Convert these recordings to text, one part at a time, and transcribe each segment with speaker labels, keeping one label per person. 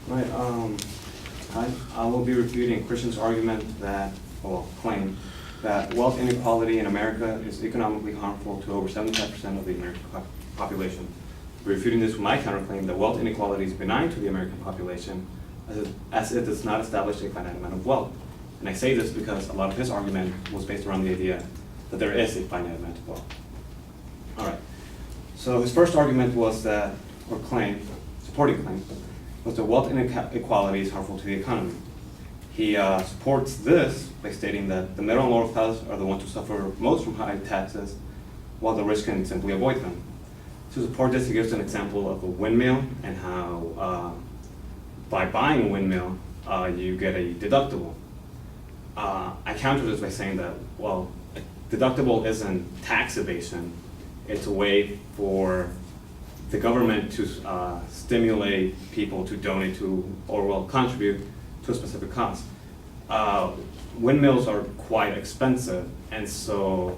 Speaker 1: Right. I will be refuting Christian's argument that, well, claim that wealth inequality in America is economically harmful to over 75% of the American population. Refuting this with my counterclaim that wealth inequality is benign to the American population, as it does not establish a finite amount of wealth. And I say this because a lot of his argument was based around the idea that there is a finite amount of wealth. All right. So his first argument was that, or claim, supporting claim, was that wealth inequality is harmful to the economy. He supports this by stating that the middle and lower class are the ones who suffer most from high taxes, while the rich can simply avoid them. To support this, he gives an example of a windmill and how by buying a windmill, you get a deductible. I counter this by saying that, well, a deductible isn't tax evasion. It's a way for the government to stimulate people to donate to, or well, contribute to a specific cause. Windmills are quite expensive, and so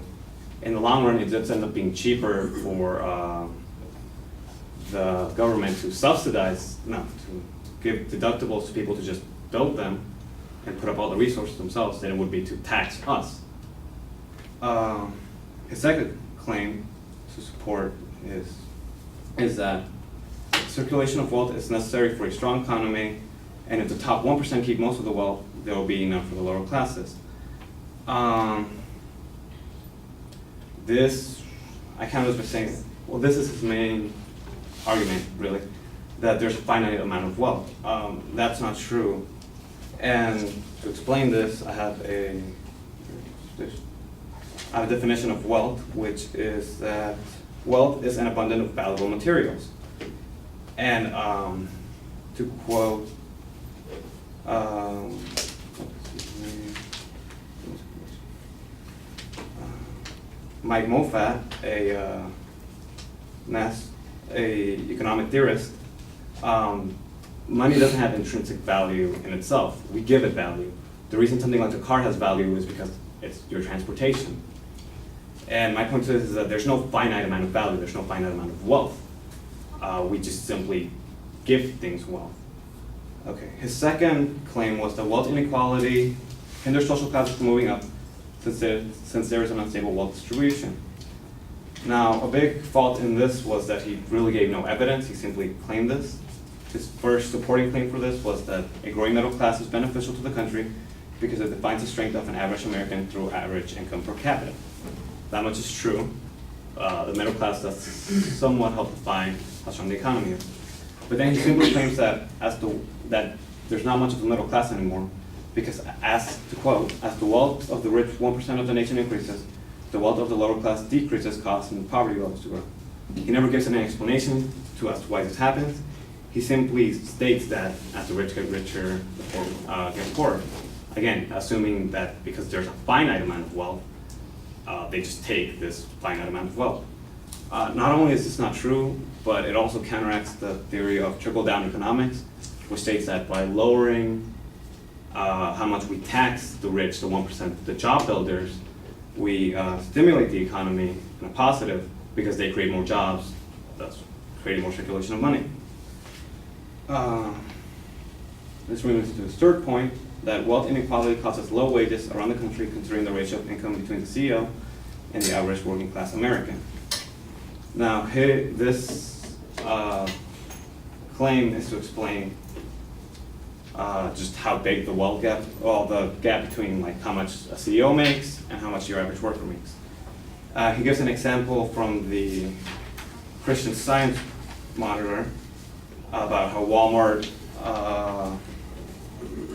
Speaker 1: in the long run, it does end up being cheaper for the government to subsidize, no, to give deductibles to people to just build them and put up all the resources themselves than it would be to tax us. His second claim to support is that circulation of wealth is necessary for a strong economy, and if the top 1% keep most of the wealth, there will be enough for the lower classes. This, I counter this by saying, well, this is his main argument, really, that there's a finite amount of wealth. That's not true. And to explain this, I have a definition of wealth, which is that wealth is an abundance of valuable materials. And to quote, Mike Moffat, a economic theorist, money doesn't have intrinsic value in itself. We give it value. The reason something like a car has value is because it's your transportation. And my point is that there's no finite amount of value, there's no finite amount of wealth. We just simply give things wealth. Okay, his second claim was that wealth inequality hinders social classes from moving up since there is an unstable wealth distribution. Now, a big fault in this was that he really gave no evidence, he simply claimed this. His first supporting claim for this was that a growing middle class is beneficial to the country because it defines the strength of an average American through average income per capita. That much is true. The middle class does somewhat help define how strong the economy is. But then he simply claims that that there's not much of a middle class anymore because, as to quote, as the wealth of the rich 1% of the nation increases, the wealth of the lower class decreases, causing poverty levels to grow. He never gives any explanation to us why this happens. He simply states that as the rich get richer, the poor get poorer. Again, assuming that because there's a finite amount of wealth, they just take this finite amount of wealth. Not only is this not true, but it also counteracts the theory of trickle-down economics, which states that by lowering how much we tax the rich, the 1%, the job builders, we stimulate the economy in a positive because they create more jobs, thus creating more circulation of money. This brings us to his third point, that wealth inequality causes low wages around the country considering the ratio of income between the CEO and the average working class American. Now, this claim is to explain just how big the wealth gap, well, the gap between like how much a CEO makes and how much your average worker makes. He gives an example from the Christian Science Monitor about how Walmart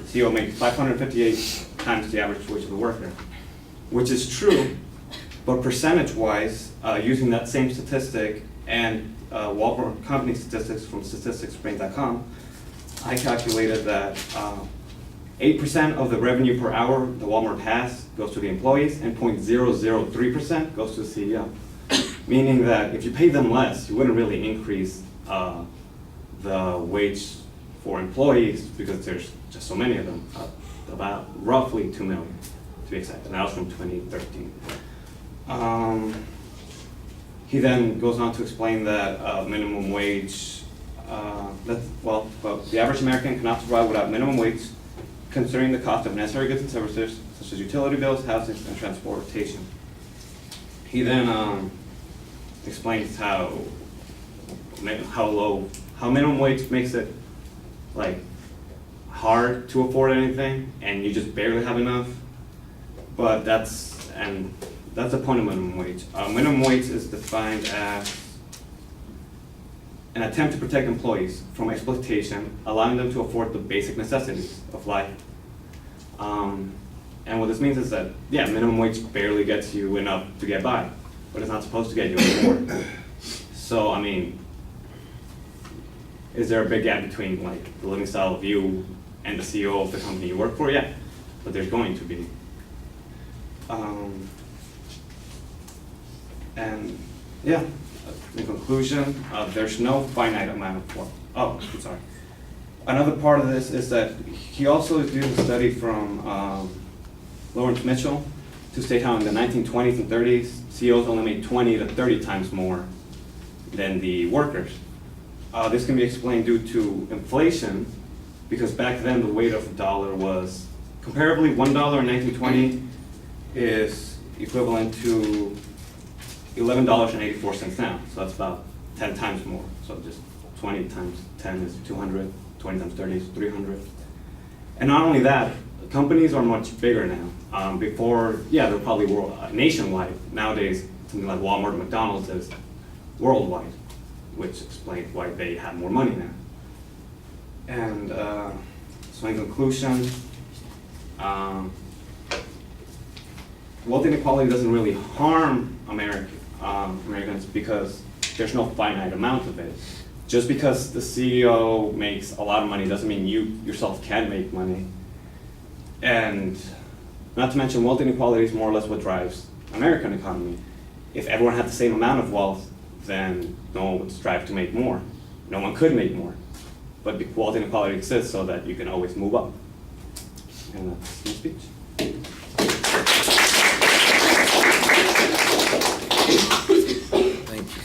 Speaker 1: CEO makes 558 times the average wage of the worker, which is true, but percentage-wise, using that same statistic and Walmart company statistics from statisticsbrain.com, I calculated that 8% of the revenue per hour the Walmart has goes to the employees and 0.003% goes to the CEO. Meaning that if you pay them less, you wouldn't really increase the wage for employees because there's just so many of them, about roughly 2 million to be exact, and that was from 2013. He then goes on to explain that minimum wage Well, the average American cannot survive without minimum wage, considering the cost of necessary goods and services such as utility bills, housing, and transportation. He then explains how minimum wage makes it like hard to afford anything, and you just barely have enough. But that's the point of minimum wage. Minimum wage is defined as an attempt to protect employees from exploitation, allowing them to afford the basic necessities of life. And what this means is that, yeah, minimum wage barely gets you enough to get by, but it's not supposed to get you any more. So, I mean, is there a big gap between like the living style of you and the CEO of the company you work for? Yeah, but there's going to be. And yeah, in conclusion, there's no finite amount of wealth. Oh, I'm sorry. Another part of this is that he also used a study from Lawrence Mitchell to state how in the 1920s and 30s, CEOs only made 20 to 30 times more than the workers. This can be explained due to inflation, because back then the weight of a dollar was comparably $1 in 1920 is equivalent to $11.84 now. So that's about 10 times more. So just 20 times 10 is 200, 20 times 30 is 300. And not only that, companies are much bigger now. Before, yeah, they're probably nationwide. Nowadays, something like Walmart and McDonald's is worldwide, which explains why they have more money now. And so in conclusion, wealth inequality doesn't really harm Americans because there's no finite amount of it. Just because the CEO makes a lot of money doesn't mean you yourself can make money. And not to mention, wealth inequality is more or less what drives American economy. If everyone had the same amount of wealth, then no one would strive to make more. No one could make more. But wealth inequality exists so that you can always move up. And that's my speech.
Speaker 2: Thank you.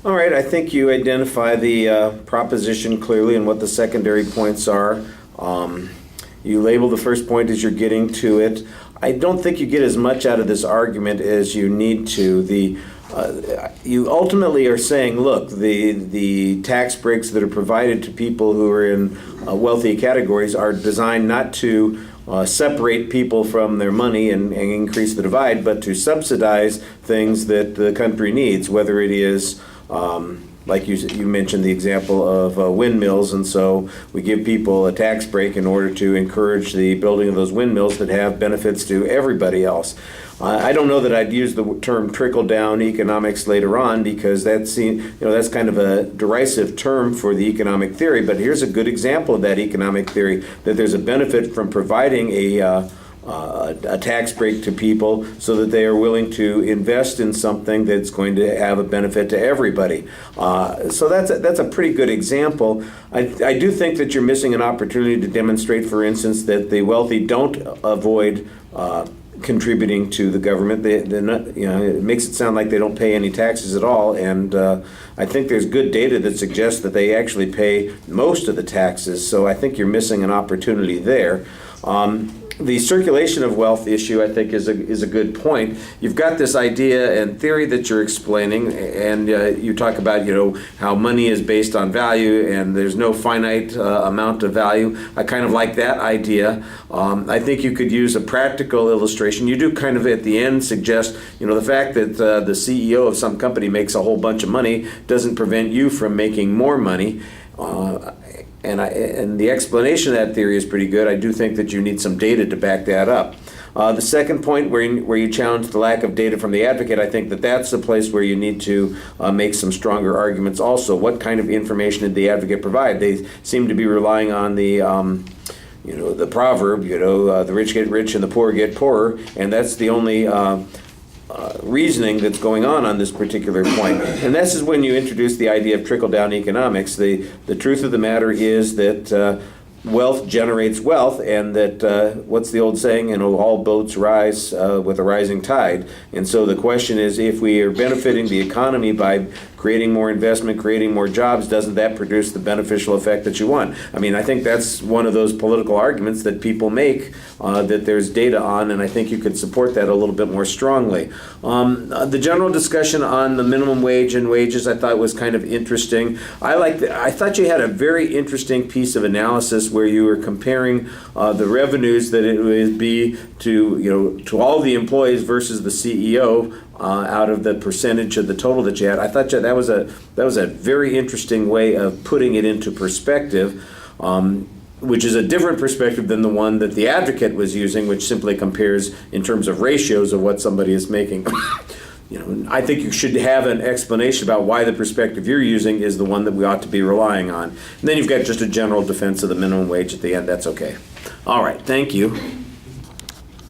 Speaker 2: All right, I think you identify the proposition clearly and what the secondary points are. You label the first point as you're getting to it. I don't think you get as much out of this argument as you need to. You ultimately are saying, look, the tax breaks that are provided to people who are in wealthy categories are designed not to separate people from their money and increase the divide, but to subsidize things that the country needs, whether it is like you mentioned the example of windmills, and so we give people a tax break in order to encourage the building of those windmills that have benefits to everybody else. I don't know that I'd use the term trickle-down economics later on, because that's kind of a derisive term for the economic theory, but here's a good example of that economic theory, that there's a benefit from providing a tax break to people so that they are willing to invest in something that's going to have a benefit to everybody. So that's a pretty good example. I do think that you're missing an opportunity to demonstrate, for instance, that the wealthy don't avoid contributing to the government. They're not, it makes it sound like they don't pay any taxes at all, and I think there's good data that suggests that they actually pay most of the taxes, so I think you're missing an opportunity there. The circulation of wealth issue, I think, is a good point. You've got this idea and theory that you're explaining, and you talk about how money is based on value and there's no finite amount of value. I kind of like that idea. I think you could use a practical illustration. You do kind of at the end suggest, the fact that the CEO of some company makes a whole bunch of money doesn't prevent you from making more money. And the explanation of that theory is pretty good. I do think that you need some data to back that up. The second point, where you challenge the lack of data from the advocate, I think that that's the place where you need to make some stronger arguments also. What kind of information did the advocate provide? They seem to be relying on the the proverb, the rich get rich and the poor get poorer, and that's the only reasoning that's going on this particular point. And this is when you introduce the idea of trickle-down economics. The truth of the matter is that wealth generates wealth, and that what's the old saying? All boats rise with a rising tide. And so the question is, if we are benefiting the economy by creating more investment, creating more jobs, doesn't that produce the beneficial effect that you want? I mean, I think that's one of those political arguments that people make that there's data on, and I think you could support that a little bit more strongly. The general discussion on the minimum wage and wages I thought was kind of interesting. I thought you had a very interesting piece of analysis where you were comparing the revenues that it would be to all the employees versus the CEO. Out of the percentage of the total that you had. I thought that was a very interesting way of putting it into perspective, which is a different perspective than the one that the advocate was using, which simply compares in terms of ratios of what somebody is making. I think you should have an explanation about why the perspective you're using is the one that we ought to be relying on. And then you've got just a general defense of the minimum wage at the end. That's okay. All right, thank you.